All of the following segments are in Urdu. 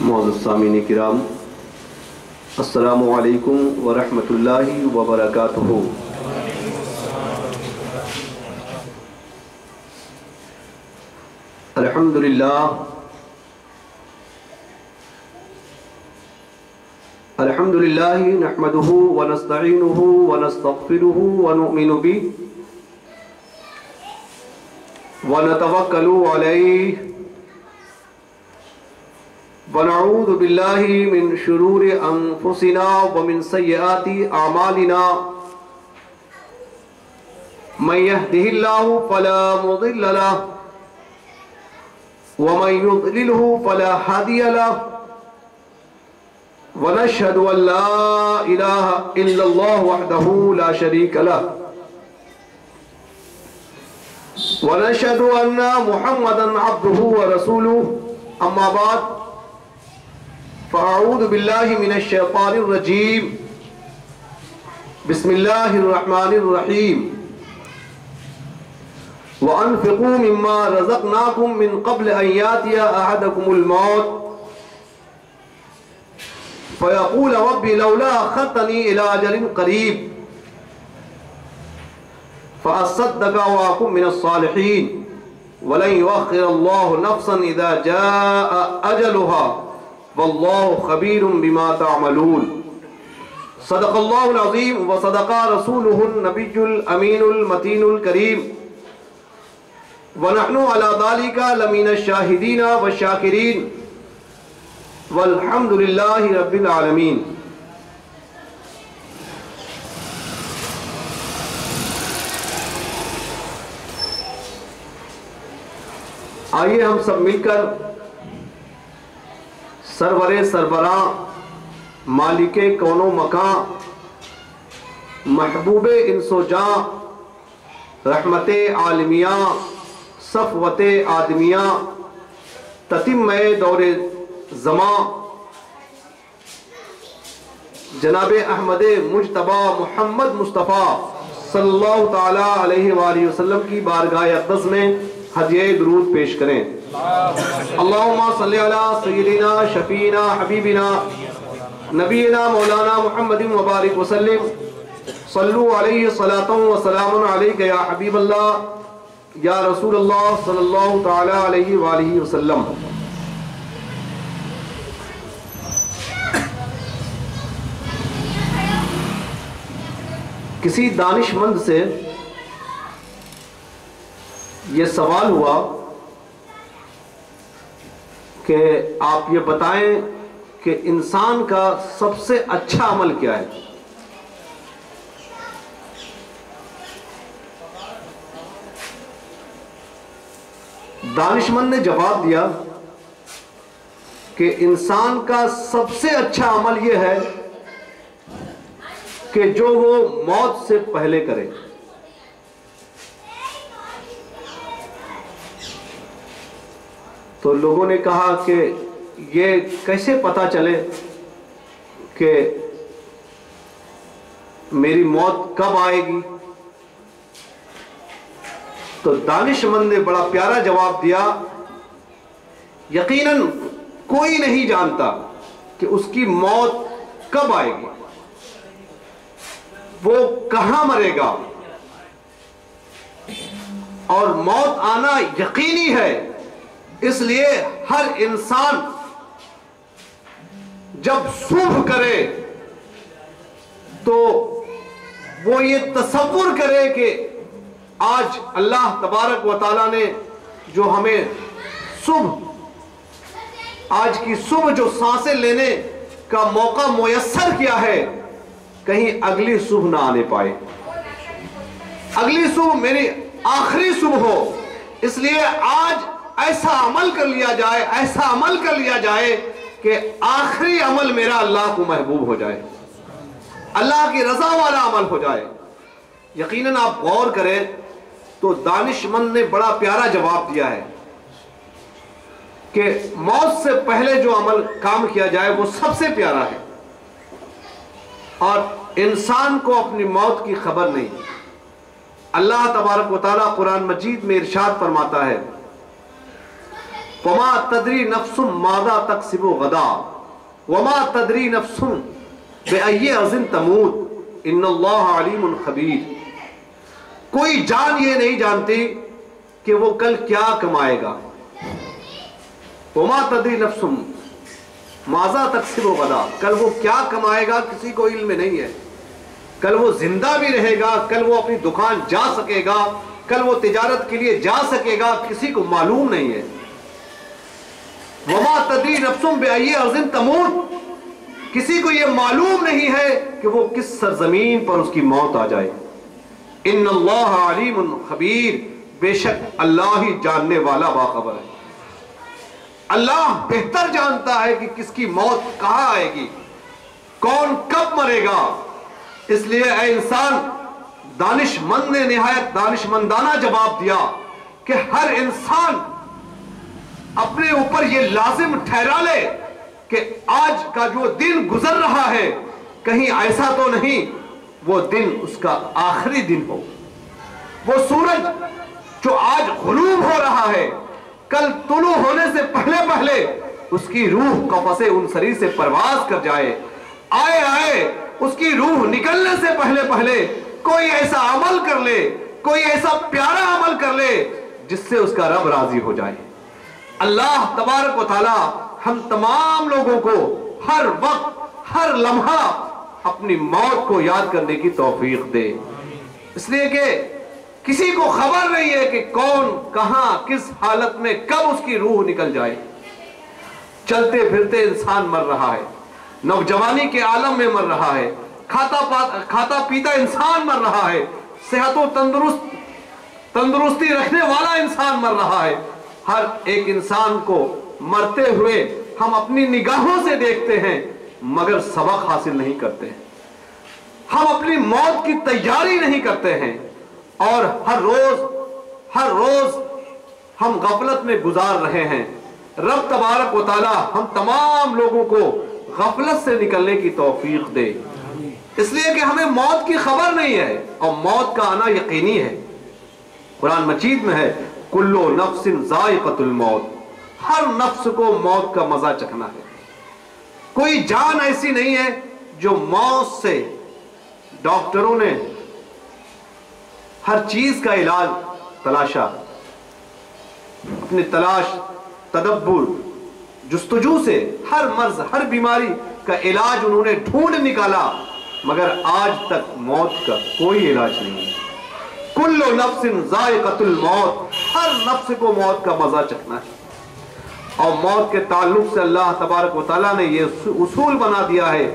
معزز سامعین کرام، السلام علیکم ورحمۃ اللہ وبرکاتہ۔ الحمدللہ نحمده ونستعینه ونستغفره ونؤمن به ونتوکل علیہ ونعوذ باللہ من شرور انفسنا ومن سیئات اعمالنا، من يهده الله فلا مضل له ومن يضلله فلا هادي له، ونشهد ان لا اله الا الله وحده لا شريك له، ونشهد ان محمدا عبده ورسوله، اما بعد فاعوذ باللہ من الشیطان الرجیم، بسم اللہ الرحمن الرحیم، وَأَنفِقُوا مِمَّا رَزَقْنَاكُم مِّن قَبْلِ أَن يَأْتِيَ أَحَدَكُمُ الْمَوْتُ فَيَقُولَ رَبِّ لَوْلَا أَخَّرْتَنِي إِلَىٰ أَجَلٍ قَرِيبٍ فَأَصَّدَّقَ وَأَكُن مِّنَ الصَّالِحِينَ وَلَن يُؤَخِّرَ اللَّهُ نَفْسًا إِذَا جَاءَ أَجَلُهَا وَاللَّهُ خَبِيرٌ بِمَا تَعْمَلُونَ۔ صدق اللہ العظیم وصدق رسولہ النبی الامین المتین الکریم، وَنَحْنُ عَلَى ذَلِكَ لَمِنَ الشَّاهِدِينَ وَالشَّاكِرِينَ وَالْحَمْدُ لِلَّهِ رَبِّ الْعَالَمِينَ۔ آئیے ہم سب مل کر سرور سربراہ، مالک کون و مکان، محبوب انس و جاں، رحمت عالمیہ، صفوت آدمیہ، تتمہ دور زمان، جناب احمد مجتبی محمد مصطفیٰ صلی اللہ تعالی علیہ وآلہ وسلم کی بارگاہ اقدس میں ہدیہ درود پیش کریں۔ اللہم صلی علی سیدنا شفینا حبیبنا نبینا مولانا محمد مبارک وسلم، صلو علیہ صلاۃ و سلام علیک یا حبیب اللہ یا رسول اللہ صلی اللہ تعالی علیہ وآلہ وسلم۔ کسی دانش مند سے یہ سوال ہوا کہ آپ یہ بتائیں کہ انسان کا سب سے اچھا عمل کیا ہے؟ دانش مند نے جواب دیا کہ انسان کا سب سے اچھا عمل یہ ہے کہ جو وہ موت سے پہلے کرے۔ تو لوگوں نے کہا کہ یہ کیسے پتا چلے کہ میری موت کب آئے گی؟ تو دانش مند نے بڑا پیارا جواب دیا، یقیناً کوئی نہیں جانتا کہ اس کی موت کب آئے گی، وہ کہاں مرے گا، اور موت آنا یقینی ہے۔ اس لیے ہر انسان جب صبح کرے تو وہ یہ تصور کرے کہ آج اللہ تبارک و تعالیٰ نے جو ہمیں آج کی صبح جو سانسیں لینے کا موقع میسر کیا ہے، کہیں اگلی صبح نہ آنے پائے، اگلی صبح میری آخری صبح ہو۔ اس لیے آج ایسا عمل کر لیا جائے کہ آخری عمل میرا اللہ کو محبوب ہو جائے، اللہ کی رضا والا عمل ہو جائے۔ یقیناً آپ غور کریں تو دانش مند نے بڑا پیارا جواب دیا ہے کہ موت سے پہلے جو عمل کام کیا جائے وہ سب سے پیارا ہے، اور انسان کو اپنی موت کی خبر نہیں۔ اللہ تبارک و تعالیٰ قرآن مجید میں ارشاد فرماتا ہے وما تدری نفس ماذا تکسب غدا وما تدری نفس بأی ارض تموت ان اللہ علیم خبیر۔ کوئی جان یہ نہیں جانتی کہ وہ کل کیا کمائے گا۔ وما تدری نفس ماذا تکسب غدا، کل وہ کیا کمائے گا کسی کو علم نہیں ہے۔ کل وہ زندہ بھی رہے گا، کل وہ اپنی دکان جا سکے گا، کل وہ تجارت کے لیے جا سکے گا، کسی کو معلوم نہیں ہے۔ وما تدری نفس بأی ارض تموت، کسی کو یہ معلوم نہیں ہے کہ وہ کس سرزمین پر اس کی موت آ جائے۔ ان اللہ علیم خبیر، بے شک اللہ ہی جاننے والا باخبر ہے۔ اللہ بہتر جانتا ہے کہ کس کی موت کہاں آئے گی، کون کب مرے گا۔ اس لیے اے انسان، دانش مند نے نہایت دانش مندانہ جواب دیا کہ ہر انسان اپنے اوپر یہ لازم ٹھہرا لے کہ آج کا جو دن گزر رہا ہے کہیں ایسا تو نہیں وہ دن اس کا آخری دن ہو۔ وہ سورج جو آج غروب ہو رہا ہے کل طلوع ہونے سے پہلے پہلے اس کی روح قفس انصری سے پرواز کر جائے، آئے اس کی روح نکلنے سے پہلے پہلے کوئی ایسا عمل کر لے، کوئی ایسا پیارا عمل کر لے جس سے اس کا رب راضی ہو جائے۔ اللہ تبارک و تعالی ہم تمام لوگوں کو ہر وقت ہر لمحہ اپنی موت کو یاد کرنے کی توفیق دے، اس لیے کہ کسی کو خبر نہیں ہے کہ کون کہاں کس حالت میں کب اس کی روح نکل جائے۔ چلتے پھرتے انسان مر رہا ہے، نوجوانی کے عالم میں مر رہا ہے، کھاتا پیتا انسان مر رہا ہے، صحت و تندرستی رکھنے والا انسان مر رہا ہے۔ ہر ایک انسان کو مرتے ہوئے ہم اپنی نگاہوں سے دیکھتے ہیں مگر سبق حاصل نہیں کرتے ہیں، ہم اپنی موت کی تیاری نہیں کرتے ہیں، اور ہر روز ہم غفلت میں گزار رہے ہیں۔ رب تبارک و تعالی ہم تمام لوگوں کو غفلت سے نکلنے کی توفیق دے، اس لیے کہ ہمیں موت کی خبر نہیں ہے اور موت کا آنا یقینی ہے۔ قرآن مجید میں ہے کل نفس ذائقۃ الموت، ہر نفس کو موت کا مزہ چکھنا ہے۔ کوئی جان ایسی نہیں ہے جو موت سے، ڈاکٹروں نے ہر چیز کا علاج تلاشا، اپنے تلاش تدبر جستجو سے ہر مرض ہر بیماری کا علاج انہوں نے ڈھونڈ نکالا، مگر آج تک موت کا کوئی علاج نہیں ہے۔ کل نفس ذائقۃ الموت، ہر نفس کو موت کا مزہ چکھنا ہے۔ اور موت کے تعلق سے اللہ تبارک و تعالیٰ نے یہ اصول بنا دیا ہے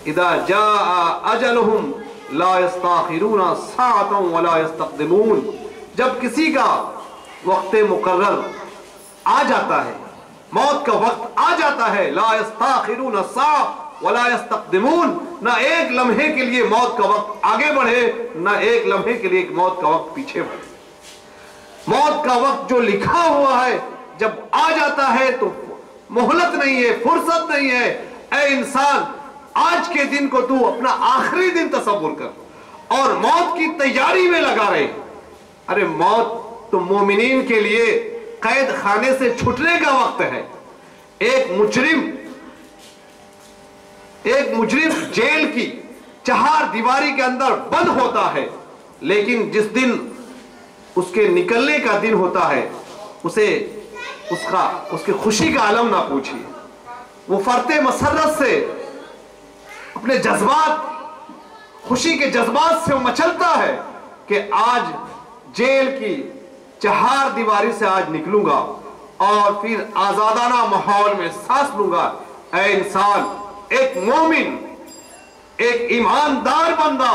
اذا جاء اجلہم لا یستاخرون ساعۃ ولا یستقدمون، جب کسی کا وقت مقرر آ جاتا ہے، موت کا وقت آ جاتا ہے، لا یستاخرون ساعۃ ولا یستقدمون، نہ ایک لمحے کے لیے موت کا وقت آگے بڑھے نہ ایک لمحے کے لیے موت کا وقت پیچھے بڑھے۔ موت کا وقت جو لکھا ہوا ہے جب آ جاتا ہے تو مہلت نہیں ہے، فرصت نہیں ہے۔ اے انسان، آج کے دن کو تو اپنا آخری دن تصور کر اور موت کی تیاری میں لگا رہے۔ ارے موت تو مومنین کے لیے قید خانے سے چھٹنے کا وقت ہے۔ ایک مجرم جیل کی چہار دیواری کے اندر بند ہوتا ہے، لیکن جس دن اس کے نکلنے کا دن ہوتا ہے اسے اس کی خوشی کا عالم نہ پوچھیے۔ وہ فرط مسرت سے اپنے جذبات، خوشی کے جذبات سے وہ مچلتا ہے کہ آج جیل کی چہار دیواری سے آج نکلوں گا اور پھر آزادانہ ماحول میں سانس لوں گا۔ اے انسان، ایک مومن، ایک ایماندار بندہ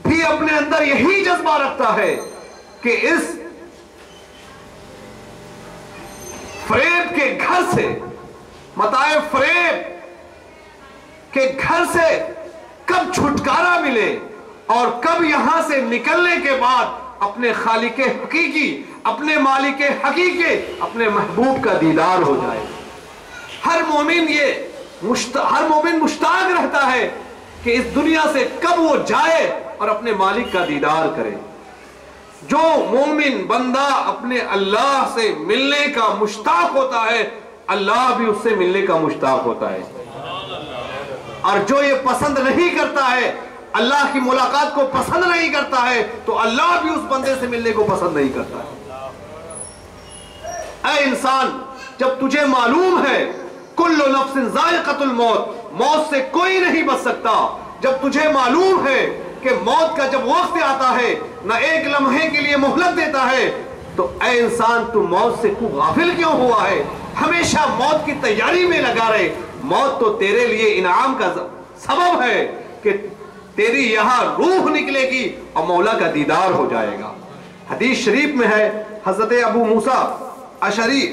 بھی اپنے اندر یہی جذبہ رکھتا ہے کہ اس فریب کے گھر سے، متاع فریب کے گھر سے کب چھٹکارا ملے اور کب یہاں سے نکلنے کے بعد اپنے خالق حقیقی، اپنے مالک حقیقی، اپنے محبوب کا دیدار ہو جائے۔ ہر مومن مشتاق رہتا ہے کہ اس دنیا سے کب وہ جائے اور اپنے مالک کا دیدار کرے۔ جو مومن بندہ اپنے اللہ سے ملنے کا مشتاق ہوتا ہے اللہ بھی اس سے ملنے کا مشتاق ہوتا ہے، اور جو یہ پسند نہیں کرتا ہے، اللہ کی ملاقات کو پسند نہیں کرتا ہے، تو اللہ بھی اس بندے سے ملنے کو پسند نہیں کرتا ہے۔ اے انسان، جب تجھے معلوم ہے کل نفس ذائقۃ الموت، موت سے کوئی نہیں بچ سکتا، جب تجھے معلوم ہے کہ موت کا جب وقت آتا ہے نہ ایک لمحے کے لیے مہلت دیتا ہے، تو اے انسان تو موت سے کو غافل کیوں ہوا ہے؟ ہمیشہ موت کی تیاری میں لگا رہے۔ موت تو تیرے لیے انعام کا سبب ہے کہ تیری یہاں روح نکلے گی اور مولا کا دیدار ہو جائے گا۔ حدیث شریف میں ہے، حضرت ابو موسیٰ اشعری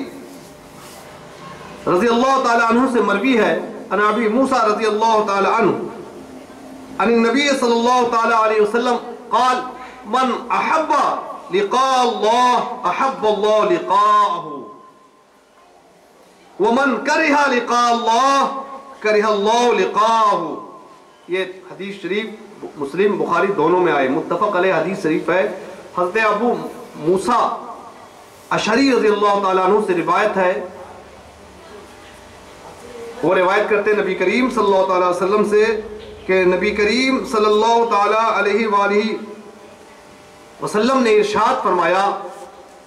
رضی اللہ تعالی عنہ سے مروی ہے، ان ابی موسیٰ رضی اللہ تعالی عنہ ان النبی صلی اللہ تعالی علیہ وسلم قال من احب لقاء اللہ احب اللہ لقاءہ ومن کرہ لقاء اللہ کرہ اللہ لقاءہ۔ یہ حدیث شریف مسلم بخاری دونوں میں آئے، متفق علیہ حدیث شریف ہے۔ حضرت ابو موسیٰ اشعری رضی اللہ تعالیٰ عنہ سے روایت ہے، وہ روایت کرتے نبی کریم صلی اللہ تعالیٰ وسلم سے کہ نبی کریم صلی اللہ تعالیٰ علیہ وآلہ وسلم نے ارشاد فرمایا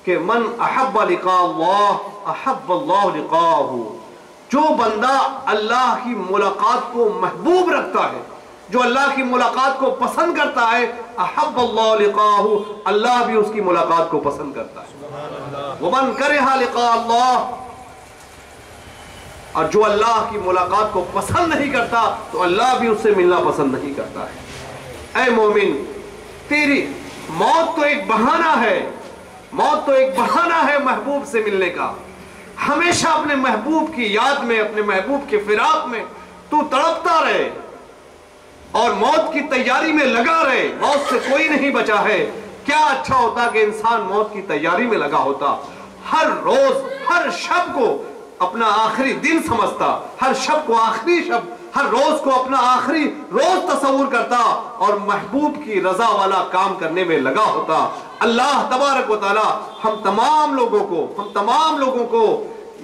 کہ من احب لقاء اللہ احب اللہ لقاءہ، جو بندہ اللہ کی ملاقات کو محبوب رکھتا ہے، جو اللہ کی ملاقات کو پسند کرتا ہے، احب اللہ لقاءہ، اللہ بھی اس کی ملاقات کو پسند کرتا ہے۔ ومن کرہ لقاء اللہ، اور جو اللہ کی ملاقات کو پسند نہیں کرتا تو اللہ بھی اس سے ملنا پسند نہیں کرتا ہے۔ اے مومن، تیری موت تو ایک بہانہ ہے، موت تو ایک بہانہ ہے محبوب سے ملنے کا۔ ہمیشہ اپنے محبوب کی یاد میں، اپنے محبوب کے فراق میں تو تڑپتا رہے اور موت کی تیاری میں لگا رہے۔ موت سے کوئی نہیں بچا ہے۔ کیا اچھا ہوتا کہ انسان موت کی تیاری میں لگا ہوتا، ہر روز ہر شب کو اپنا آخری دن سمجھتا، ہر شب کو آخری شب، ہر روز کو اپنا آخری روز تصور کرتا اور محبوب کی رضا والا کام کرنے میں لگا ہوتا۔ اللہ تبارک و تعالی ہم تمام لوگوں کو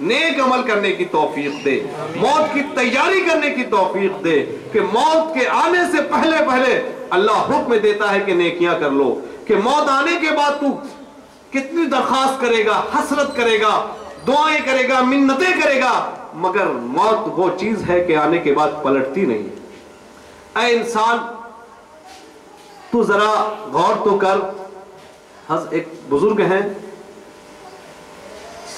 نیک عمل کرنے کی توفیق دے، موت کی تیاری کرنے کی توفیق دے، کہ موت کے آنے سے پہلے اللہ حکم دیتا ہے کہ نیکیاں کر لو، کہ موت آنے کے بعد تو کتنی درخواست کرے گا، حسرت کرے گا، دعائیں کرے گا، منتیں کرے گا، مگر موت وہ چیز ہے کہ آنے کے بعد پلٹتی نہیں۔ اے انسان، تو ذرا غور تو کر۔ ایک بزرگ ہیں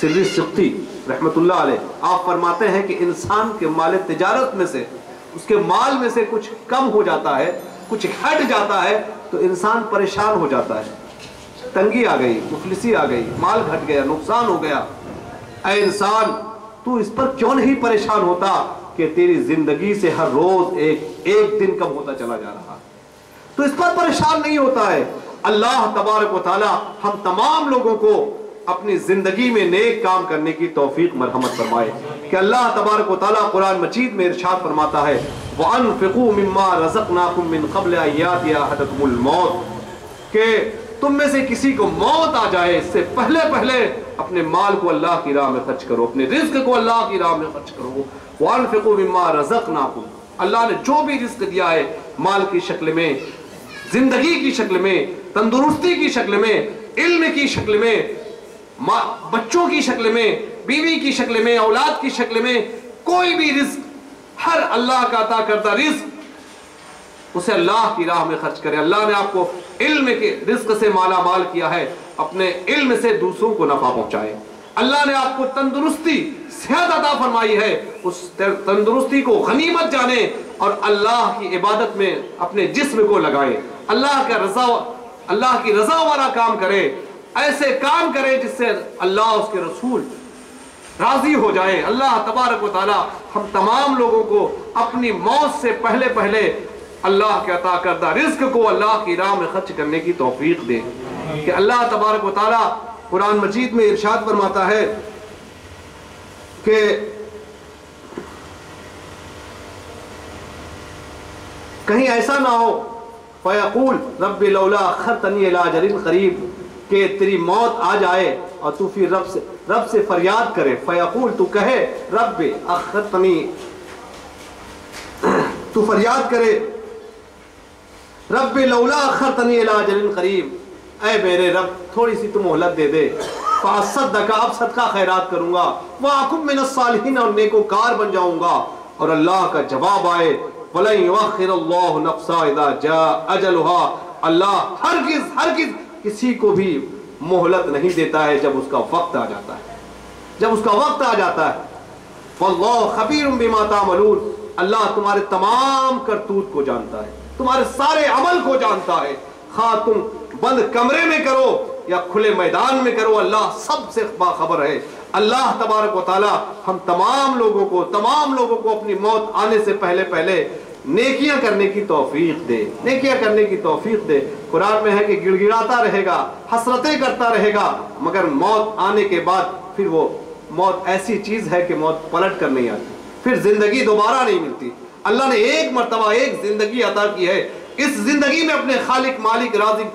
سری سقطی رحمت اللہ علیہ، آپ فرماتے ہیں کہ انسان کے مال تجارت میں سے، اس کے مال میں سے کچھ کم ہو جاتا ہے، کچھ ہٹ جاتا ہے تو انسان پریشان ہو جاتا ہے، تنگی آ گئی، مفلسی آ گئی، مال گھٹ گیا، نقصان ہو گیا۔ اے انسان، تو اس پر کیوں نہیں پریشان ہوتا کہ تیری زندگی سے ہر روز ایک دن کم ہوتا چلا جا رہا، تو اس پر پریشان نہیں ہوتا ہے۔ اللہ تبارک و تعالی ہم تمام لوگوں کو اپنی زندگی میں نیک کام کرنے کی توفیق مرحمت فرمائے، کہ اللہ تبارک و تعالی قرآن مجید میں ارشاد فرماتا ہے وَأَنفِقُوا مِمَّا رَزَقْنَاكُم مِّن قَبْلِ أَن يَأْتِيَ أَحَدَكُمُ الْمَوْتُ، کہ تم میں سے کسی کو موت آ جائے اس سے پہلے اپنے مال کو اللہ کی راہ میں خرچ کرو، اپنے رزق کو اللہ کی راہ میں خرچ کرو۔ وَأَنفِقُوا مِمَّا رَزَقْنَاكُم، اللہ نے جو بھی رزق دیا ہے، مال کی شکل میں، زندگی کی شکل میں، تندرستی کی شکل میں، علم کی شکل میں، بچوں کی شکل میں، بیوی کی شکل میں، اولاد کی شکل میں، کوئی بھی رزق، ہر اللہ کا عطا کردہ رزق اسے اللہ کی راہ میں خرچ کرے۔ اللہ نے آپ کو علم کے رزق سے مالا مال کیا ہے، اپنے علم سے دوسروں کو نفع پہنچائے۔ اللہ نے آپ کو تندرستی، صحت عطا فرمائی ہے، اس تندرستی کو غنیمت جانے اور اللہ کی عبادت میں اپنے جسم کو لگائے، اللہ کی رضا والا کام کرے، ایسے کام کرے جس سے اللہ اس کے رسول راضی ہو جائے۔ اللہ تبارک و تعالی ہم تمام لوگوں کو اپنی موت سے پہلے اللہ کے عطا کردہ رزق کو اللہ کی راہ میں خرچ کرنے کی توفیق دے، کہ اللہ تبارک و تعالی قرآن مجید میں ارشاد فرماتا ہے کہ کہیں ایسا نہ ہو فَيَقُولْ رَبِّ لَوْلَا أَخَّرْتَنِي إِلَىٰ أَجَلٍ قَرِيبٍ کہ تیری موت آ جائے اور تو پھر رب سے فریاد کرے، فیقول تو کہے رب اخرتنی، تو فریاد کرے رب لولا اخرتنی الی اجل قریب، اے میرے رب تھوڑی سی تو مہلت دے دے، فاصدق، اب صدقہ خیرات کروں گا، واکن من الصالحین، اور نیکوکار بن جاؤں گا۔ اور اللہ کا جواب آئے وَلَن يُؤَخِّرَ اللَّهُ نَفْسًا إِذَا جَاءَ أَجَلُهَا، اللہ ہرگز کسی کو بھی مہلت نہیں دیتا ہے جب اس کا وقت آ جاتا ہے، جب اس کا وقت آ جاتا ہے۔ وَاللَّهُ خَبِيرٌ بِمَا تَعْمَلُونَ، اللہ تمہارے تمام کرتوت کو جانتا ہے، تمہارے سارے عمل کو جانتا ہے، خواہ تم بند کمرے میں کرو یا کھلے میدان میں کرو، اللہ سب سے باخبر ہے۔ اللہ تبارک و تعالی ہم تمام لوگوں کو اپنی موت آنے سے پہلے نیکیاں کرنے کی توفیق دے، نیکیاں کرنے کی توفیق دے۔ قرآن میں ہے کہ گڑ گڑاتا رہے گا، حسرتیں کرتا رہے گا، مگر موت آنے کے بعد پھر وہ موت ایسی چیز ہے کہ موت پلٹ کر نہیں آتی، پھر زندگی دوبارہ نہیں ملتی۔ اللہ نے ایک مرتبہ ایک زندگی عطا کی ہے، اس زندگی میں اپنے خالق مالک رازق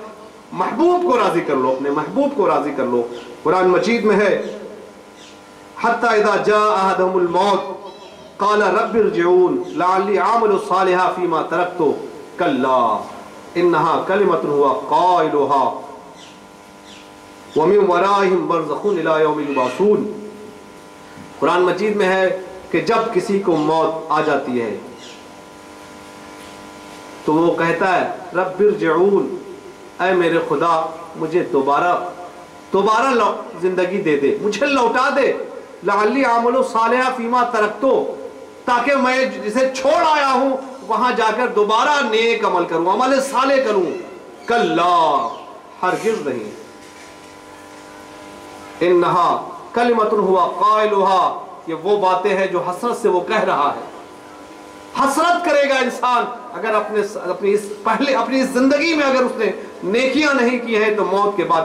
محبوب کو راضی کر لو، اپنے محبوب کو راضی کر لو۔ قرآن مجید میں ہے حتی اذا جاء احدهم الموت قال رب ارجعون لعلی اعمل صالحا فیما ترکت کلا انها کلمۃ هو قائلها ومن ورائهم برزخ الى یوم یبعثون۔ قرآن مجید میں ہے کہ جب کسی کو موت آ جاتی ہے تو وہ کہتا ہے رب ارجعون، اے میرے خدا مجھے دوبارہ زندگی دے دے، مجھے لوٹا دے، لعلی اعمل صالحا فیما ترکتو، تاکہ میں جسے چھوڑ آیا ہوں وہاں جا کر دوبارہ نیک عمل کروں، عمل صالح کروں۔ کلا، ہرگز نہیں، انہا کلمۃ هو قائلها، یہ وہ باتیں ہیں جو حسرت سے وہ کہہ رہا ہے۔ حسرت کرے گا انسان اگر اپنی اس زندگی میں اگر اس نے نیکیاں نہیں کی ہیں تو موت کے بعد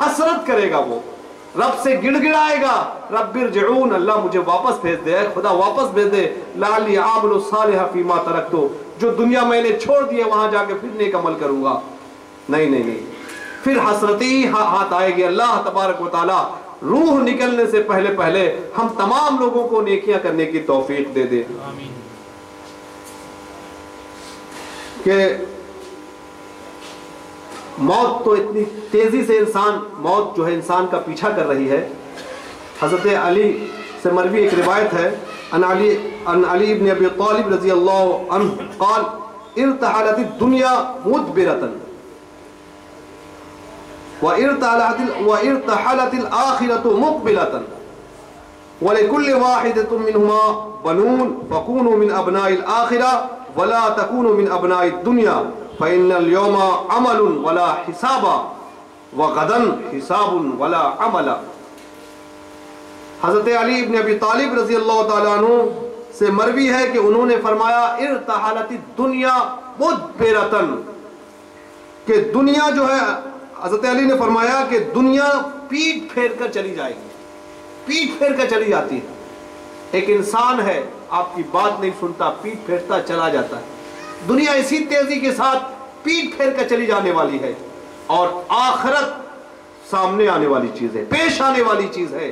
حسرت کرے گا، وہ رب سے گڑ گڑائے گا، رب ارجعون، اللہ مجھے واپس بھیج دے، اے خدا واپس بھیج دے، لعلی اعمل صالحا فیما ترکتو، جو دنیا میں نے چھوڑ دی ہے وہاں جا کے پھر نیک عمل کروں گا۔ نہیں، پھر حسرتی ہاتھ آئے گی۔ اللہ تبارک و تعالی روح نکلنے سے پہلے ہم تمام لوگوں کو نیکیاں کرنے کی توفیق دے دے۔ کہ موت تو اتنی تیزی سے موت جو ہے انسان کا پیچھا کر رہی ہے۔ حضرت علی سے مروی ایک روایت ہے، ان علی ابن ابی طالب رضی اللہ عنہ قال ارتحلت الدنیا مدبرة وارتحلت الآخرة مقبلة ولكل واحدة منهما بنون فكونوا من أبناء الآخرة ولا تكونوا من أبناء الدنيا فإن اليوم عمل ولا حساب وغدا حساب ولا عمل۔ حضرت علی ابن ابی طالب رضی اللہ تعالیٰ عنہ سے مروی ہے کہ انہوں نے فرمایا ارتحلت الدنیا مدبرتن، کہ دنیا جو ہے، حضرت علی نے فرمایا کہ دنیا پیٹ پھیر کر چلی جائے گی، پیٹ پھیر کر چلی جاتی ہے۔ ایک انسان ہے آپ کی بات نہیں سنتا، پیٹ پھیرتا چلا جاتا ہے۔ دنیا اسی تیزی کے ساتھ پیٹ پھیر کر چلی جانے والی ہے، اور آخرت سامنے آنے والی چیز ہے، پیش آنے والی چیز ہے۔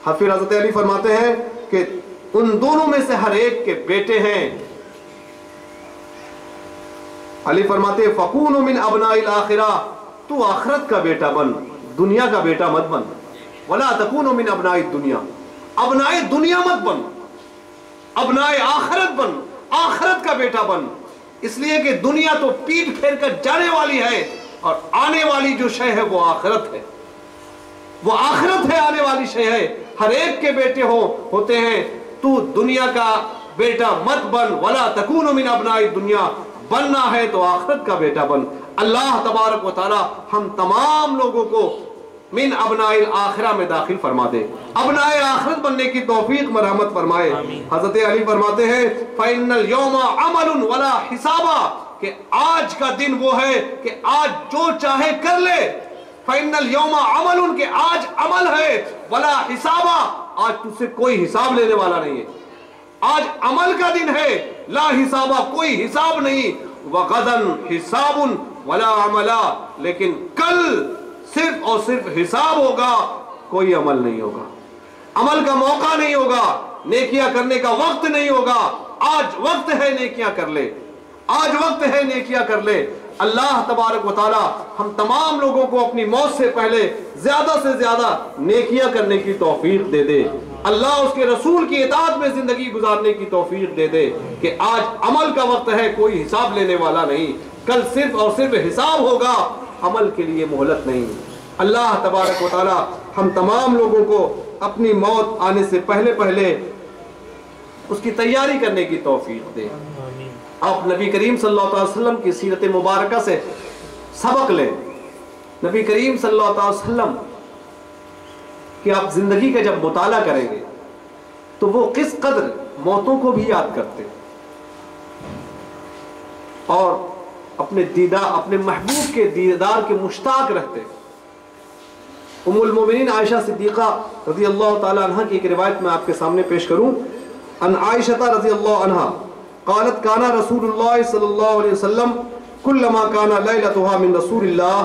حضرت علی فرماتے ہیں کہ ان دونوں میں سے ہر ایک کے بیٹے ہیں۔ علی فرماتے ہیں فَكُونُوا مِنْ أَبْنَاءِ الْآخِرَةِ، تو آخرت کا بیٹا بن، دنیا کا بیٹا مت بن۔ وَلَا تَكُونُوا مِنْ أَبْنَاءِ الدُّنْيَا، ابنائے دنیا مت بن، ابنائے آخرت بن، آخرت کا بیٹا بن۔ اس لیے کہ دنیا تو پیٹ پھیر کر جانے والی ہے، اور آنے والی جو شے ہے وہ آخرت ہے، وہ آخرت ہے، آنے والی شے ہے۔ ہر ایک کے بیٹے ہوتے ہیں، تو دنیا کا بیٹا مت بن، وَلَا تَكُونُوا مِنْ أَبْنَاءِ الدُّنْيَا، بننا ہے تو آخرت کا بیٹا بن۔ اللہ تبارک و تعالی ہم تمام لوگوں کو من ابناء الآخرہ میں داخل فرما دے، ابناء آخرت بننے کی توفیق مرحمت فرمائے۔ حضرت علی فرماتے ہیں فَإِنَّ الْيَوْمَ عَمَلٌ وَلَا حِسَابًا، کہ آج کا دن وہ ہے کہ آج جو چاہے کر لے۔ فَإِنَّ الْيَوْمَ عَمَلٌ، کہ آج عمل ہے، وَلَا حِسَابًا، آج تجھ سے کوئی حساب لینے والا نہیں ہے۔ آج عمل کا دن ہے، لا حسابہ، کوئی حساب نہیں۔ وَغَدًا حِسَابٌ، ولا عملا، لیکن کل صرف اور صرف حساب ہوگا، کوئی عمل نہیں ہوگا، عمل کا موقع نہیں ہوگا، نیکیاں کرنے کا وقت نہیں ہوگا۔ آج وقت ہے نیکیاں کر لے، آج وقت ہے نیکیاں کر لے۔ اللہ تبارک و تعالی ہم تمام لوگوں کو اپنی موت سے پہلے زیادہ سے زیادہ نیکیاں کرنے کی توفیق دے دے۔ اللہ اس کے رسول کی اطاعت میں زندگی گزارنے کی توفیق دے دے کہ آج عمل کا وقت ہے، کوئی حساب لینے والا نہیں، کل صرف اور صرف حساب ہوگا، عمل کے لیے مہلت نہیں۔ اللہ تبارک و تعالی ہم تمام لوگوں کو اپنی موت آنے سے پہلے پہلے اس کی تیاری کرنے کی توفیق دے۔ آپ نبی کریم صلی اللہ علیہ وسلم کی سیرت مبارکہ سے سبق لیں۔ نبی کریم صلی اللہ علیہ وسلم کہ آپ زندگی کا جب مطالعہ کریں گے تو وہ کس قدر موتوں کو بھی یاد کرتے اور اپنے محبوب کے دیدار کے مشتاق رہتے۔ ام المومنین عائشہ صدیقہ رضی اللہ تعالی عنہ کی ایک روایت میں آپ کے سامنے پیش کروں۔ ان عائشہ رضی اللہ عنہ قالت کانا رسول اللہ صلی اللہ علیہ وسلم كلما كان ليلتها من رسول الله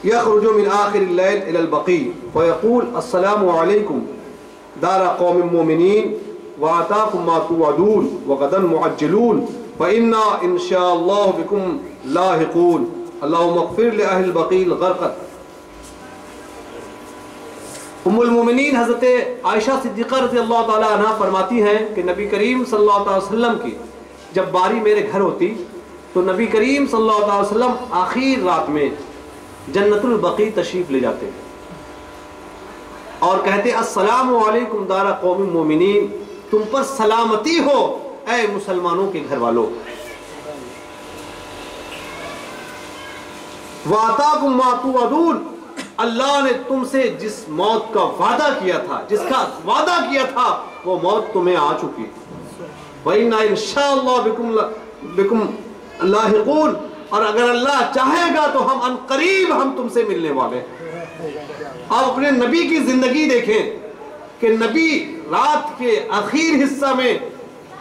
يخرج من آخر الليل إلى البقيع ويقول السلام عليكم دار قوم مؤمنين وآتاكم ما توعدون وغدا معجلون وإنا إن شاء الله بكم لاحقون اللهم اغفر لأهل البقيع الغرقد۔ ام المومنین حضرت عائشہ صدیقہ رضی اللہ تعالی عنہ فرماتی ہیں کہ نبی کریم صلی اللہ علیہ وسلم کی جب باری میرے گھر ہوتی تو نبی کریم صلی اللہ علیہ وسلم آخر رات میں جنت البقیع تشریف لے جاتے اور کہتے السلام علیکم دار قوم مومنین، تم پر سلامتی ہو اے مسلمانوں کے گھر والوں، وَآتَاكُمْ مَا تُوعَدُونَ، اللہ نے تم سے جس موت کا وعدہ کیا تھا، جس کا وعدہ کیا تھا وہ موت تمہیں آ چکی۔ وَإِنَّا إِنْ شَاءَ اللَّهُ بِكُمْ لاحقون، اور اگر اللہ چاہے گا تو ہم عنقریب ہم تم سے ملنے والے۔ آپ اپنے نبی کی زندگی دیکھیں کہ نبی رات کے آخر حصہ میں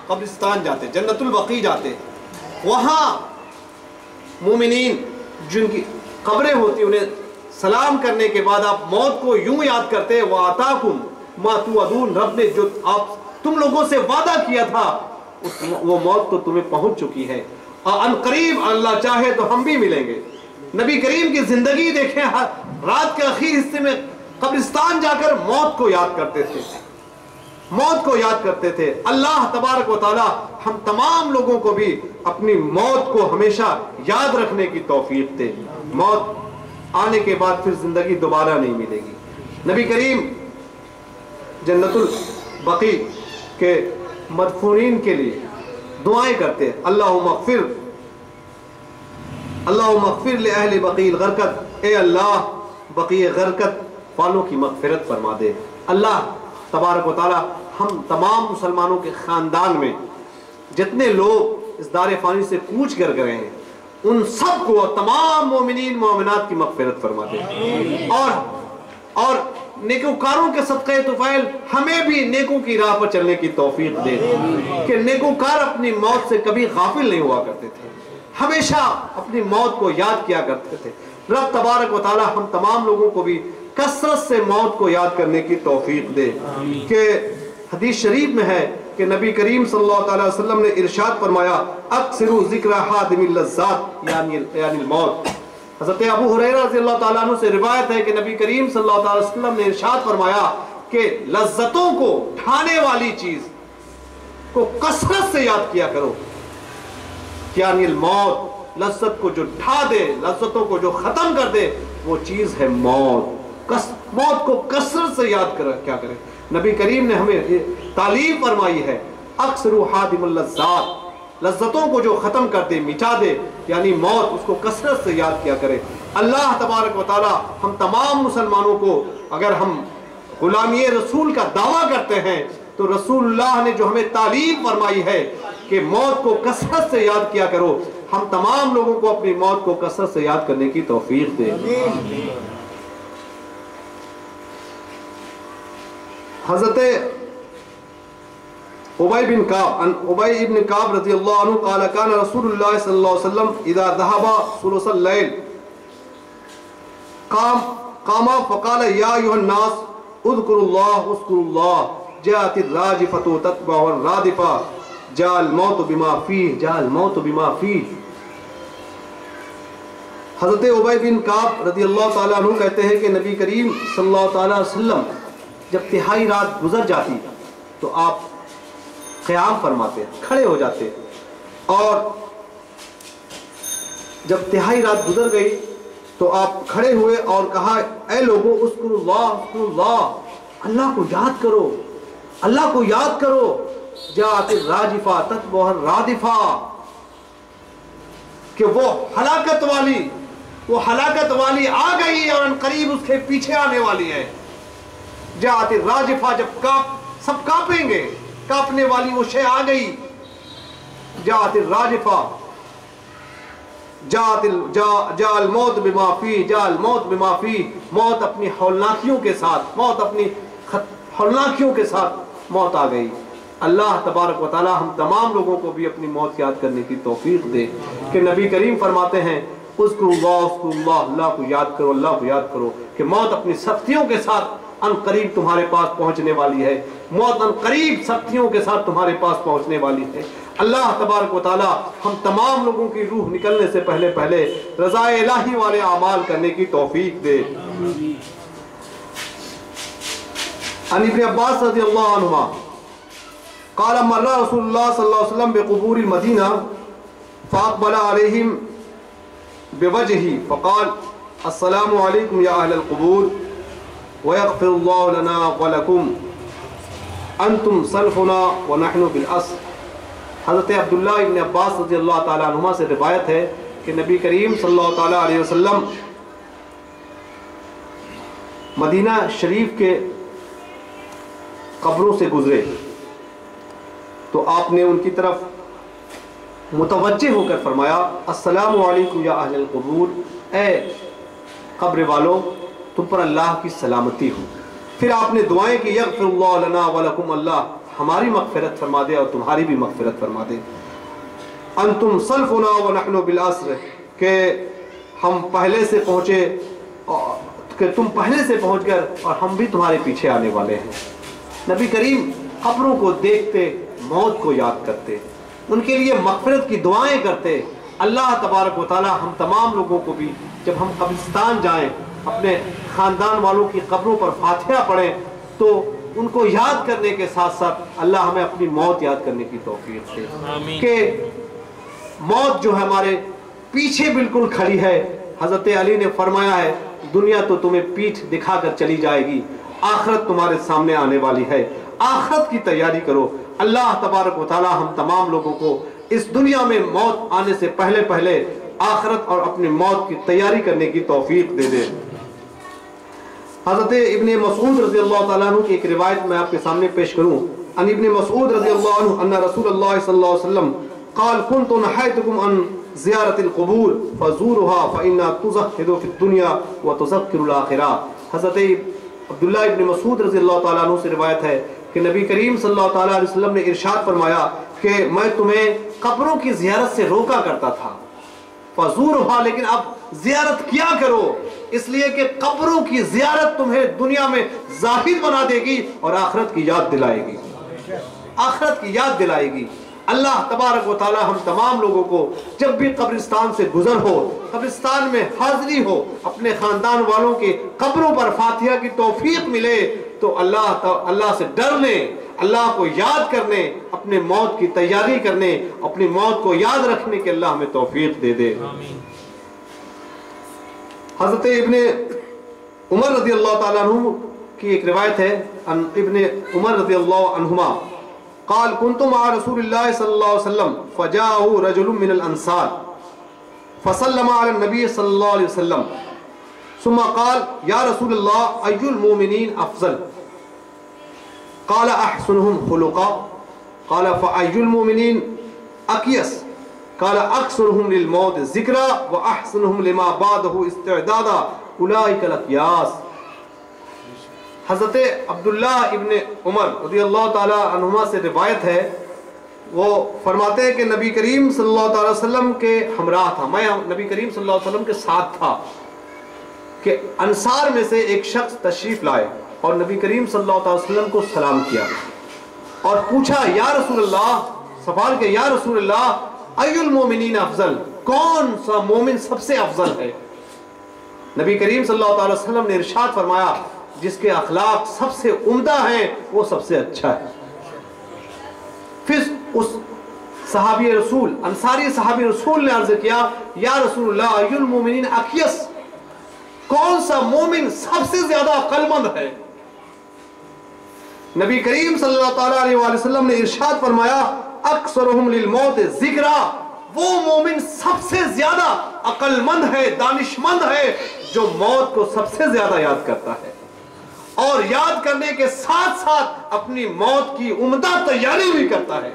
قبرستان جاتے، جنت البقیع جاتے، وہاں مومنین جن کی قبریں ہوتی انہیں سلام کرنے کے بعد آپ موت کو یوں یاد کرتے وَآتَاكُمْ مَا تُوعَدُونَ، رب نے جو تم لوگوں سے وعدہ کیا تھا وہ موت تو تمہیں پہنچ چکی ہے، اور عنقریب اللہ چاہے تو ہم بھی ملیں گے۔ نبی کریم کی زندگی دیکھیں، رات کے آخری حصے میں قبرستان جا کر موت کو یاد کرتے تھے، موت کو یاد کرتے تھے۔ اللہ تبارک و تعالی ہم تمام لوگوں کو بھی اپنی موت کو ہمیشہ یاد رکھنے کی توفیق دے۔ موت آنے کے بعد پھر زندگی دوبارہ نہیں ملے گی۔ نبی کریم جنت البقیع کے مدفونین کے لیے دعائیں کرتے، اللہم اغفر لأہل بقیع الغرقد، اے اللہ بقیع غرقد والوں کی مغفرت فرما دے۔ اللہ تبارک و تعالی ہم تمام مسلمانوں کے خاندان میں جتنے لوگ اس دار فانی سے کوچ کر گئے ہیں ان سب کو تمام مومنین مومنات کی مغفرت فرما دے، اور نیکوکاروں کے صدقے طفیل ہمیں بھی نیکوں کی راہ پر چلنے کی توفیق دے کہ نیکوکار اپنی موت سے کبھی غافل نہیں ہوا کرتے تھے، ہمیشہ اپنی موت کو یاد کیا کرتے تھے۔ رب تبارک و تعالی ہم تمام لوگوں کو بھی کثرت سے موت کو یاد کرنے کی توفیق دے۔ کہ حدیث شریف میں ہے کہ نبی کریم صلی اللہ علیہ وسلم نے ارشاد فرمایا اکثروا ذکر حادم اللذات یعنی الموت۔ حضرت ابو ہریرہ رضی اللہ تعالیٰ عنہ سے روایت ہے کہ نبی کریم صلی اللہ علیہ وسلم نے ارشاد فرمایا کہ لذتوں کو ڈھانے والی چیز کو کثرت سے یاد کیا کرو، یعنی الموت، لذت کو جو ڈھا دے، لذتوں کو جو ختم کر دے وہ چیز ہے موت۔ موت کو کثرت سے یاد کیا کرے۔ نبی کریم نے ہمیں تعلیم فرمائی ہے اکثروا حادم اللذات، لذتوں کو جو ختم کر دے، مٹا دے، یعنی موت، اس کو کثرت سے یاد کیا کرے۔ اللہ تبارک و تعالی ہم تمام مسلمانوں کو، اگر ہم غلامی رسول کا دعویٰ کرتے ہیں تو رسول اللہ نے جو ہمیں تعلیم فرمائی ہے کہ موت کو کثرت سے یاد کیا کرو، ہم تمام لوگوں کو اپنی موت کو کثرت سے یاد کرنے کی توفیق دے۔ حضرت ابی بن کعب عن ابی ابن کعب رضی اللہ عنہ قال کان رسول اللہ صلی اللہ علیہ وسلم اذا ذهب ثلث الليل قام فقال یا ایھا الناس اذکروا اللہ جاءت الراجفة تتبع الرادفة جاء الموت بما فیہ حضرت ابی بن کعب رضی اللہ تعالیٰ عنہ کہتے ہیں کہ نبی کریم صلی اللہ تعالیٰ علیہ وسلم جب تہائی رات گزر جاتی تو آپ قیام فرماتے، کھڑے ہو جاتے، اور جب تہائی رات گزر گئی تو آپ کھڑے ہوئے اور کہا اے لوگوں اذکروا اللہ، اللہ کو یاد کرو، اللہ کو یاد کرو، جاءت الراجفہ تتبع الرادفہ، کہ وہ ہلاکت والی آ گئی اور ان قریب اس کے پیچھے آنے والی ہے۔ جاءت الراجفہ، جب سب کانپیں گے، کانپنے والی وہ شے آ گئی۔ جاءت الراجفہ جاء الموت بما فیہ، موت اپنی ہولناکیوں کے ساتھ موت آ گئی۔ اللہ تبارک و تعالی ہم تمام لوگوں کو بھی اپنی موت یاد کرنے کی توفیق دے کہ نبی کریم فرماتے ہیں اذکروا اللہ، اللہ کو یاد کرو، اللہ کو یاد کرو، کہ موت اپنی سختیوں کے ساتھ ان قریب تمہارے پاس پہنچنے والی ہے، موت ان قریب سختیوں کے ساتھ تمہارے پاس پہنچنے والی ہے۔ اللہ تبارک و تعالی ہم تمام لوگوں کی روح نکلنے سے پہلے رضا الہی والے اعمال کرنے کی توفیق دے۔ عن ابن عباس رضی اللہ عنہما قال مر رسول اللہ صلی اللہ علیہ وسلم بقبور المدینہ فاقبل علیہم بوجہہ فقال السلام علیکم یا اہل القبور ویغفر اللہ لنا ولکم انتم سلفنا ونحن بالعصر۔ حضرت عبداللہ ابن عباس رضی اللہ تعالیٰ عنہما سے روایت ہے کہ نبی کریم صلی اللہ تعالیٰ علیہ وسلم مدینہ شریف کے قبروں سے گزرے تو آپ نے ان کی طرف متوجہ ہو کر فرمایا السلام علیکم یا اہل القبور، اے قبر والو تم پر اللہ کی سلامتی ہو۔ پھر آپ نے دعائیں کی یغفر اللہ لنا ولکم، اللہ ہماری مغفرت فرما دے اور تمہاری بھی مغفرت فرما دے۔ انتم سلفنا ونحن بالعصر، کہ ہم پہلے سے پہنچے، کہ تم پہلے سے پہنچ کر اور ہم بھی تمہارے پیچھے آنے والے ہیں۔ نبی کریم قبروں کو دیکھتے، موت کو یاد کرتے، ان کے لیے مغفرت کی دعائیں کرتے۔ اللہ تبارک و تعالی ہم تمام لوگوں کو بھی جب ہم قبرستان جائیں، اپنے خاندان والوں کی قبروں پر فاتحہ پڑھیں تو ان کو یاد کرنے کے ساتھ ساتھ اللہ ہمیں اپنی موت یاد کرنے کی توفیق دے، کہ موت جو ہے ہمارے پیچھے بالکل کھڑی ہے۔ حضرت علی نے فرمایا ہے دنیا تو تمہیں پیٹھ دکھا کر چلی جائے گی، آخرت تمہارے سامنے آنے والی ہے، آخرت کی تیاری کرو۔ اللہ تبارک و تعالی ہم تمام لوگوں کو اس دنیا میں موت آنے سے پہلے آخرت اور اپنی موت کی تیاری کرنے کی توفیق دے دے۔ حضرت ابن مسعود رضی اللہ تعالیٰ عنہ کی ایک روایت میں آپ کے سامنے پیش کروں۔ ان ابن مسعود رضی اللہ عنہ ان رسول اللہ صلی اللہ علیہ وسلم قال كنت نهيتكم عن زیارت القبور فزورها فإنها تزهد في الدنيا وتذكر الآخرة۔ حضرت عبداللہ ابن مسعود رضی اللہ تعالیٰ عنہ سے روایت ہے کہ نبی کریم صلی اللہ تعالیٰ علیہ وسلم نے ارشاد فرمایا کہ میں تمہیں قبروں کی زیارت سے روکا کرتا تھا، فزورها، لیکن اب زیارت کیا کرو، اس لیے کہ قبروں کی زیارت تمہیں دنیا میں زاہد بنا دے گی اور آخرت کی یاد دلائے گی، آخرت کی یاد دلائے گی۔ اللہ تبارک و تعالی ہم تمام لوگوں کو جب بھی قبرستان سے گزر ہو، قبرستان میں حاضری ہو، اپنے خاندان والوں کے قبروں پر فاتحہ کی توفیق ملے تو اللہ سے ڈرنے، اللہ کو یاد کرنے، اپنے موت کی تیاری کرنے، اپنی موت کو یاد رکھنے کے اللہ ہمیں توفیق دے دے۔ حضرت ابن عمر رضی اللہ تعالیٰ عنہ کی ایک روایت ہے، ابن عمر رضی اللہ عنہما قال كنت مع رسول الله صلى الله عليه وسلم فجاءه رجل من الانصار فسلم على النبي صلى الله عليه وسلم ثم قال يا رسول الله اي المؤمنين افضل؟ قال احسنهم خلقا، قال فاي المؤمنين اكيس؟ قال اكثرهم للموت ذكرا واحسنهم لما بعده استعدادا اولئك الاكياس۔ حضرت عبداللہ ابن عمر رضی اللہ تعالیٰ عنہما سے روایت ہے، وہ فرماتے ہیں کہ نبی کریم صلی اللہ تعالی وسلم کے ہمراہ تھا، میں نبی کریم صلی اللہ علیہ وسلم کے ساتھ تھا کہ انصار میں سے ایک شخص تشریف لائے اور نبی کریم صلی اللہ تعالی وسلم کو سلام کیا اور پوچھا یا رسول اللہ، سوال کہ یا رسول اللہ ای المومنین افضل، کون سا مومن سب سے افضل ہے؟ نبی کریم صلی اللہ تعالی وسلم نے ارشاد فرمایا جس کے اخلاق سب سے عمدہ ہیں وہ سب سے اچھا ہے۔ پھر اس صحابی رسول، انصاری صحابی رسول نے عرض کیا یا رسول اللہ ای المومنین اکیس، کون سا مومن سب سے زیادہ عقل مند ہے؟ نبی کریم صلی اللہ تعالیٰ علیہ وآلہ وسلم نے ارشاد فرمایا اکثرہم للموت ذکرا، وہ مومن سب سے زیادہ عقل مند ہے، دانش مند ہے، جو موت کو سب سے زیادہ یاد کرتا ہے اور یاد کرنے کے ساتھ ساتھ اپنی موت کی عمدہ تیاری بھی کرتا ہے۔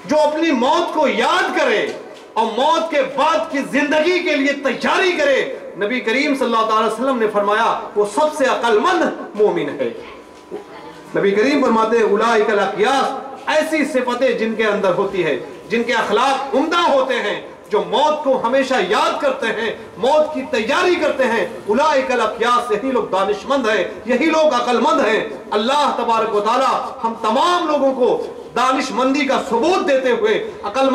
جو اپنی موت کو یاد کرے اور موت کے بعد کی زندگی کے لیے تیاری کرے، نبی کریم صلی اللہ علیہ وسلم نے فرمایا وہ سب سے عقل مند مومن ہے۔ نبی کریم فرماتے ہیں اولئک الاقیاس، ایسی صفتیں جن کے اندر ہوتی ہے، جن کے اخلاق عمدہ ہوتے ہیں، جو موت کو ہمیشہ یاد کرتے ہیں، موت کی تیاری کرتے ہیں، اولئک الاقیاس، یہی لوگ دانش مند ہیں، یہی لوگ عقل مند ہیں۔ اللہ تبارک و تعالی ہم تمام لوگوں کو دانش مندی کا ثبوت دیتے ہوئے، عقل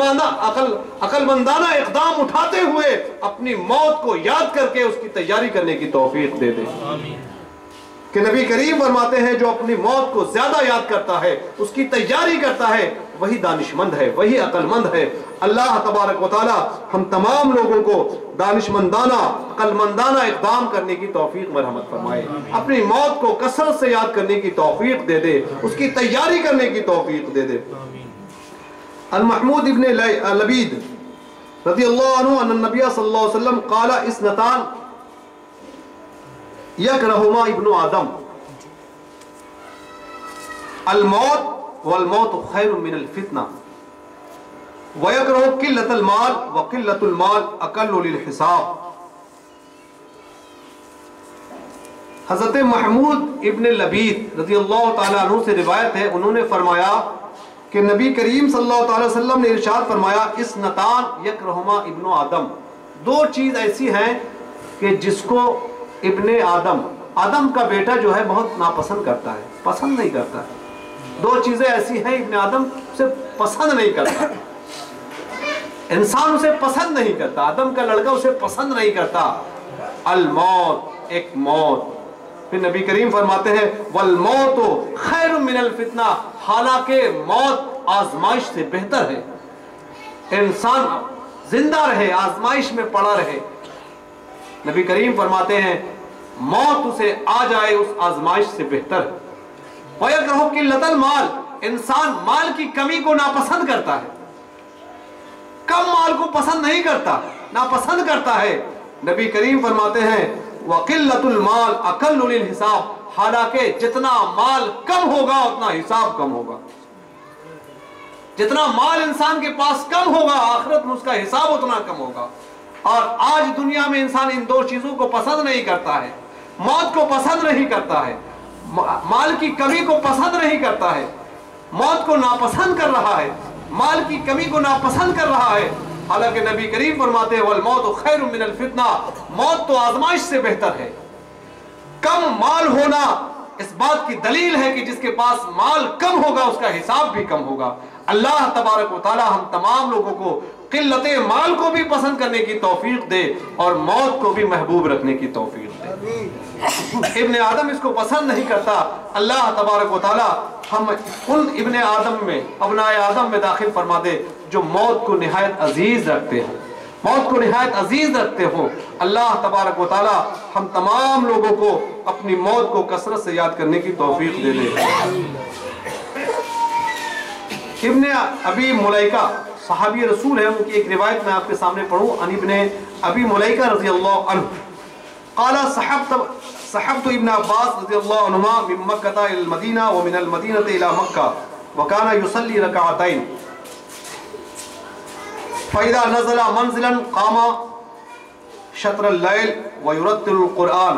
مندانہ اقدام اٹھاتے ہوئے اپنی موت کو یاد کر کے اس کی تیاری کرنے کی توفیق دے دے۔ کہ نبی کریم فرماتے ہیں جو اپنی موت کو زیادہ یاد کرتا ہے، اس کی تیاری کرتا ہے، وہی دانش مند ہے، وہی عقل مند ہے۔ اللہ تبارک و تعالی ہم تمام لوگوں کو دانش مندانہ، عقل مندانہ اقدام کرنے کی توفیق مرحمت فرمائے، اپنی موت کو کثرت سے یاد کرنے کی توفیق دے دے، اس کی تیاری کرنے کی توفیق دے دے۔ المحمود ابن لبید رضی اللہ عنہ ان النبی صلی اللہ علیہ وسلم قال اثنتان یکرہما ابن آدم الموت والموت خیر من الفتنہ ویکرہ قلت المال وقلت المال اقل للحساب۔ حضرت محمود ابن لبید رضی اللہ تعالیٰ عنہ سے روایت ہے، انہوں نے فرمایا کہ نبی کریم صلی اللہ تعالی وسلم نے ارشاد فرمایا اثنتان یکرہما ابن آدم، دو چیز ایسی ہیں کہ جس کو ابن آدم کا بیٹا جو ہے بہت ناپسند کرتا ہے، پسند نہیں کرتا ہے۔ دو چیزیں ایسی ہیں ابن آدم سے پسند نہیں کرتا، انسان اسے پسند نہیں کرتا، آدم کا لڑکا اسے پسند نہیں کرتا۔ الموت، ایک موت۔ پھر نبی کریم فرماتے ہیں والموت خیر من الفتنہ، حالانکہ موت آزمائش سے بہتر ہے۔ انسان زندہ رہے، آزمائش میں پڑا رہے، نبی کریم فرماتے ہیں موت اسے آ جائے اس آزمائش سے بہتر ہے۔ وَيَكْرَهُ قِلَّةَ الْمَالِ، انسان مال کی کمی کو ناپسند کرتا ہے، کم مال کو پسند نہیں کرتا، ناپسند کرتا ہے۔ نبی کریم فرماتے ہیں وَقِلَّةُ الْمَالِ أَقَلُّ لِلْحِسَابِ، حالانکہ جتنا مال کم ہوگا اتنا حساب کم ہوگا، جتنا مال انسان کے پاس کم ہوگا آخرت میں اس کا حساب اتنا کم ہوگا۔ اور آج دنیا میں انسان ان دو چیزوں کو پسند نہیں کرتا ہے، موت کو پسند نہیں کرتا ہے، مال کی کمی کو پسند نہیں کرتا ہے، موت کو ناپسند کر رہا ہے، مال کی کمی کو ناپسند کر رہا ہے۔ حالانکہ نبی کریم فرماتے ہیں والموت خیر من الفتنہ، موت تو آزمائش سے بہتر ہے۔ کم مال ہونا اس بات کی دلیل ہے کہ جس کے پاس مال کم ہوگا اس کا حساب بھی کم ہوگا۔ اللہ تبارک و تعالی ہم تمام لوگوں کو قلت مال کو بھی پسند کرنے کی توفیق دے اور موت کو بھی محبوب رکھنے کی توفیق دے۔ ابن آدم اس کو پسند نہیں کرتا، اللہ تبارک و تعالی ہم ان ابن آدم میں، ابناء آدم میں داخل فرما دے جو موت کو نہایت عزیز رکھتے ہیں، موت کو نہایت عزیز رکھتے ہو۔ اللہ تبارک و تعالی ہم تمام لوگوں کو اپنی موت کو کثرت سے یاد کرنے کی توفیق دے دے۔ ابن ابی ملیکہ صحابی رسول ہے، ان کی ایک روایت میں آپ کے سامنے پڑھوں۔ ان ابن ابی ملیکہ رضی اللہ عنہ قال صحبت ابن عباس رضی اللہ عنہما من مکہ الى المدینہ ومن المدینہ الى مکہ وکان یصلی رکعتین فاذا نزل منزلا قام شطر اللیل ویرتل القرآن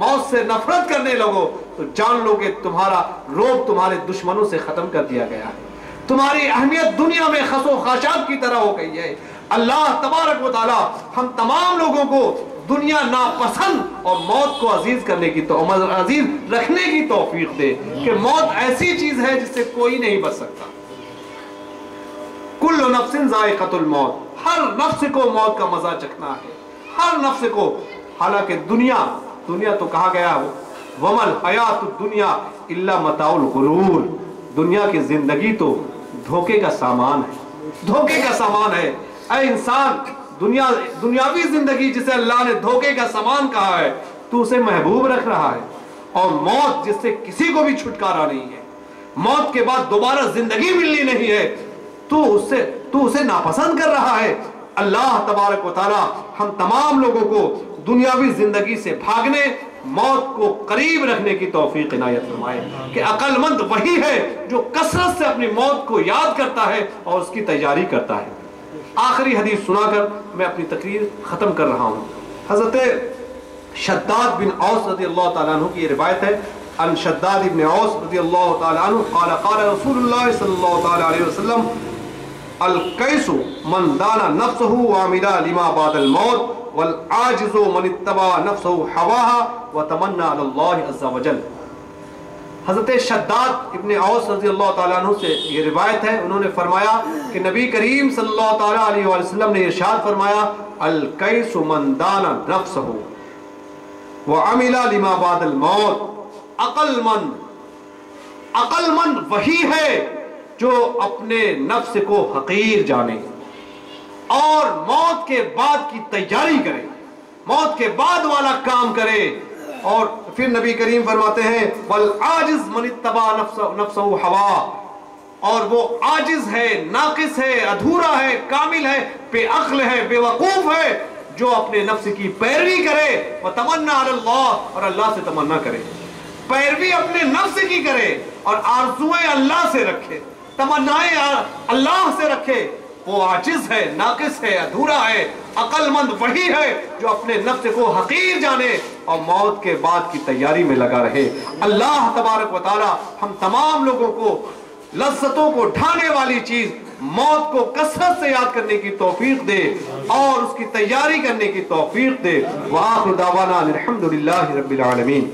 موت سے نفرت کرنے لگو تو جان لو کہ تمہارا روب تمہارے دشمنوں سے ختم کر دیا گیا ہے، تمہاری اہمیت دنیا میں خس و خاشاک کی طرح ہو گئی ہے۔ اللہ تبارک و تعالی ہم تمام لوگوں کو دنیا ناپسند اور موت کو عزیز کرنے کی عزیز رکھنے کی توفیق دے کہ موت ایسی چیز ہے جس سے کوئی نہیں بچ سکتا۔ کل نفس ذائقۃ الموت، ہر نفس کو موت کا مزہ چکھنا ہے، ہر نفس کو۔ حالانکہ دنیا تو کہا گیا ومل حیات الدنیا الا متاع الغرور، دنیا کی زندگی تو دھوکے کا سامان ہے، دھوکے کا سامان ہے۔ اے انسان، دنیاوی زندگی جسے اللہ نے دھوکے کا سامان کہا ہے تو اسے محبوب رکھ رہا ہے، اور موت جس سے کسی کو بھی چھٹکارا نہیں ہے، موت کے بعد دوبارہ زندگی ملنی نہیں ہے، تو اسے ناپسند کر رہا ہے۔ اللہ تبارک و تعالی ہم تمام لوگوں کو دنیاوی زندگی سے بھاگنے، موت کو قریب رکھنے کی توفیق عنایت فرمائے کہ عقل مند وہی ہے جو کثرت سے اپنی موت کو یاد کرتا ہے اور اس کی تیاری کرتا ہے۔ آخری حدیث سنا کر میں اپنی تقریر ختم کر رہا ہوں۔ حضرت شداد بن اوس رضی اللہ تعالیٰ عنہ کی یہ روایت ہے، ان شداد بن اوس رضی اللہ تعالیٰ عنہ قال قال رسول اللہ صلی اللہ تعالیٰ علیہ وسلم القیس من دانا نفسه وعمل لما بعد الموت والعاجز من اتبع نفسه هواها وتمنى على الله عز وجل۔ حضرت شداد ابن اوس رضی اللہ تعالیٰ عنہ سے یہ روایت ہے، انہوں نے فرمایا کہ نبی کریم صلی اللہ تعالیٰ علیہ وسلم نے ارشاد فرمایا القیس من دانا نفسه وعمل لما بعد الموت، عقل مند وہی ہے جو اپنے نفس کو حقیر جانے اور موت کے بعد کی تیاری کرے، موت کے بعد والا کام کرے۔ اور پھر نبی کریم فرماتے ہیں والعاجز من اتبع نفسه ہوا، اور وہ عاجز ہے، ناقص ہے، ادھورا ہے، کامل ہے، بے عقل ہے، بے وقوف ہے جو اپنے نفس کی پیروی کرے، وتمنى علی اللہ، اور اللہ سے تمنا کرے، پیروی اپنے نفس کی کرے اور آرزوئیں اللہ سے رکھے، تمنائیں اللہ سے رکھے، وہ عاجز ہے، ناقص ہے، ادھورا ہے۔ عقل مند وہی ہے جو اپنے نفس کو حقیر جانے اور موت کے بعد کی تیاری میں لگا رہے۔ اللہ تبارک و تعالی ہم تمام لوگوں کو لذتوں کو ڈھانے والی چیز موت کو کثرت سے یاد کرنے کی توفیق دے اور اس کی تیاری کرنے کی توفیق دے۔ وآخر دعوانا الحمدللہ رب العالمین۔